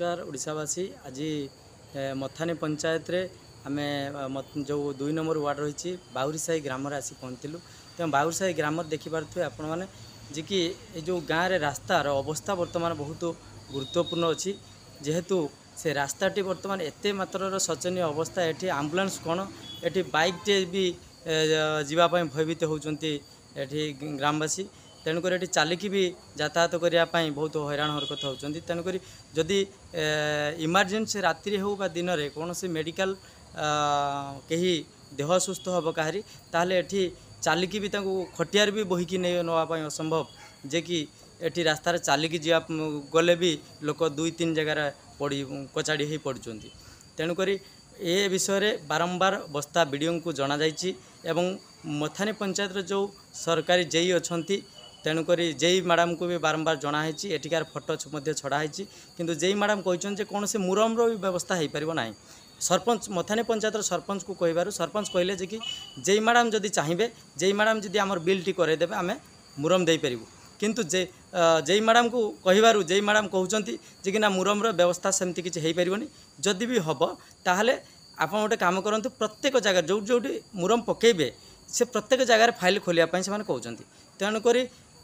नमस्कार ओडिशावासी आज मथानी पंचायत रे आमे जो 2 नंबर वार्ड रही बाउरीसाही ग्राम आसी पहुँचलु। तेज बाउरीसाही ग्राम देखिपे आपण मैंने जी कि जो गाँव रे रास्तार अवस्था वर्तमान बहुत गुरुत्वपूर्ण अच्छी जेहेतु से रास्ताटी वर्तमान एत मात्र शोचनीय अवस्था एटी आम्बुलांस कौन एटी बाइक टे भी जीवाई भयभीत होती ग्रामवासी तेणुक ये चलिकी भी यातायात करने बहुत हैरान हरकत होती तेणुक जदि इमरजेंसी राति हो दिन में कौन से मेडिकल कहीं देह सुस्थ हम कहारी ताहले एठी चलिकी भी खटियार भी बोहिकी नहीं नापी असंभव जे कि एठी रास्तार चलिकी जा गले भी लोक 2-3 जगार पड़ी कचाड़ी हो पड़ुं तेणुक ए विषय बारंबार बस्ता बीडीओ को जना जाइए एवं मथानी पंचायत जो सरकारी जेई अच्छा तेणुक जेई मैडम को भी बारंबार जनाई एटिकार फोटो छड़ाई किंतु जेई मैडम कहते कौन से मुरम भी व्यवस्था हो पार ना। सरपंच मथानी पंचायत सरपंच को कहबार सरपंच कहले जे कि जेई मैडम जदि चाहिए जेई मैडम जदि आमर बिल टी करदेवे आम मुरम दे पारू किंतु जेई मैडम को कहबार जेई मैडम कहते कि ना मुरम व्यवस्था सेमती किसी हो पारनी जदि भी हम ताहले आप गोटे काम करूँ प्रत्येक जगह जो जो मुरम पकेबे से प्रत्येक जगार फाइल खोलियापाई से कहते तेणुक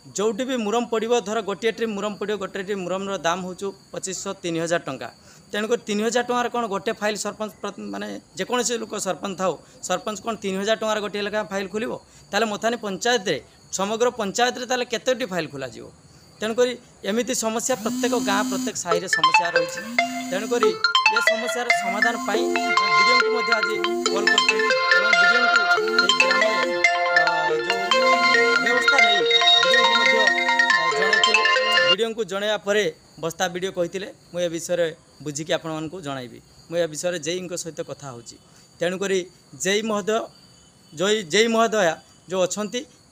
जोटी भी मुरम पड़ो धर गोटे ट्रिप मुरम पड़ो गोटे ट्रिप मुरम दाम हो 2500-3000 टंका तेणुक 3000 टंकार कौन गोटे फाइल सरपंच माने जेकोसी लोक सरपंच थाओ सरपंच कौन 3000 टंकार गोटे लेखा फाइल खोल ताले मथानी पंचायत रे समग्र पंचायत रे ताले केतोटी फाइल खोल तेणुक एमती समस्या प्रत्येक गाँ प्रत्येक साही रे समस्या रही तेणुक ये समस्यार समाधान वीडियो को आज कल व्यवस्था नहीं वीडियो को जनया पर बस्ता वीडियो कहते मुझे विषय बुझिकी आपण को जनइबी मुझे विषय जेई सहित कथा हो तेणुक जेई महोदय जेई महोदया जो अच्छा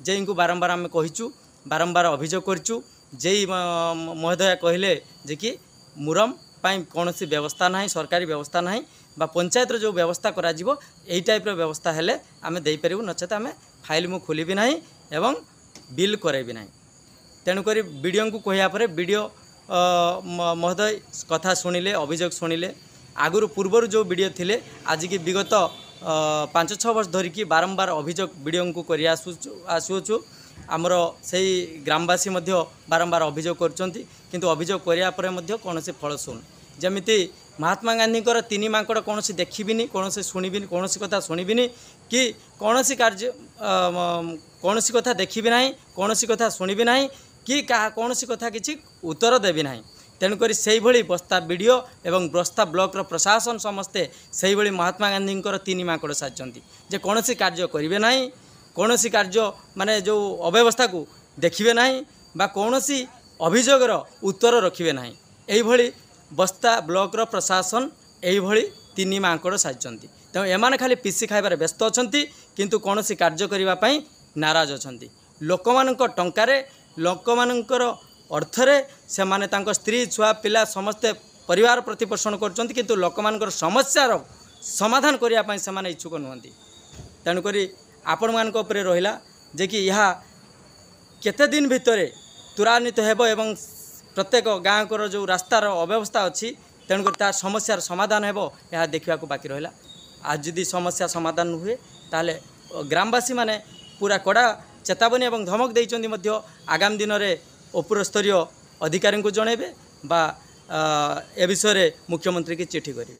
जेई को बारंबार आम कहीचु बारंबार अभियोग करूँ जेई महोदया कहले जे कि मुरम कौन सी व्यवस्था ना सरकारी व्यवस्था ना बा पंचायत जो व्यवस्था करा यही टाइप व्यवस्था हेले आमे दे पारू नचेत आमे फाइल मु खोली भी ना एवं बिल करे भी ना। तेणुक वीडियो को कहया पर वीडियो महोदय कथा शुणिले अभियोग शुणिले आगुरी पूर्वर जो वीडियो थिले आज की विगत 5-6 वर्ष धरिकी बारंबार अभियोग वीडियो को कर आसुचु आमर से ग्रामवासी बारंबार अभियोग कर अभियोग कराया कौन से फल शुण जमीती महात्मा गांधी 3 मांकड़ कौन से देखिबिनी कौन से शुणिबिनी कौन सी कथा शुणिबिनी कि कौन सी कार्य कौन सी कथा देखिबी ना कौन सी कथा शुणिबी ना कि कौन सी कथा किसी उत्तर देवी ना। तेणुक से बस्ता वीडियो एवं बस्ता ब्लॉक प्रशासन समस्ते से महात्मा गांधी 3 मांकड़ साजिंट जे कौन सी कार्य करेंगे ना कौन सी कार्य माने जो अव्यवस्था को देखिए ना बा कौन सी अभियोगर उत्तर रखिए ना यही बस्ता ब्लॉक प्रशासन यही 3 मांकड़ साजिंट तेणु एमाने खाली पिसी खाइबार व्यस्त अच्छा किंतु कौन सी कार्य करने नाराज अच्छा लोक मान टंकारे लोक मानकर अर्थरे से माने तांको स्त्री छुआ पिला समस्ते परिवार प्रतिपोषण कर किंतु लोक मानकर समस्यार समाधान करने से माने इच्छुक नुहंती। तेणुक आपण मानक उपरे रहिला जे कि यह केते दिन भितरे त्वरान्वित हेबो एवं प्रत्येक गाँव को जो रास्तार अव्यवस्था अच्छी तेणुक तार समस्यार समाधान हेबो यह देखा बाकी रहिला। आज यदि समस्या समाधान हुए ताले ग्रामवासी माने पूरा कड़ा चेतावनी एवं धमक देइचंदी आगामी दिन में उपर स्तरीय अधिकारी को जनइबे बा ए विषय मुख्यमंत्री की चिठी करेंगे।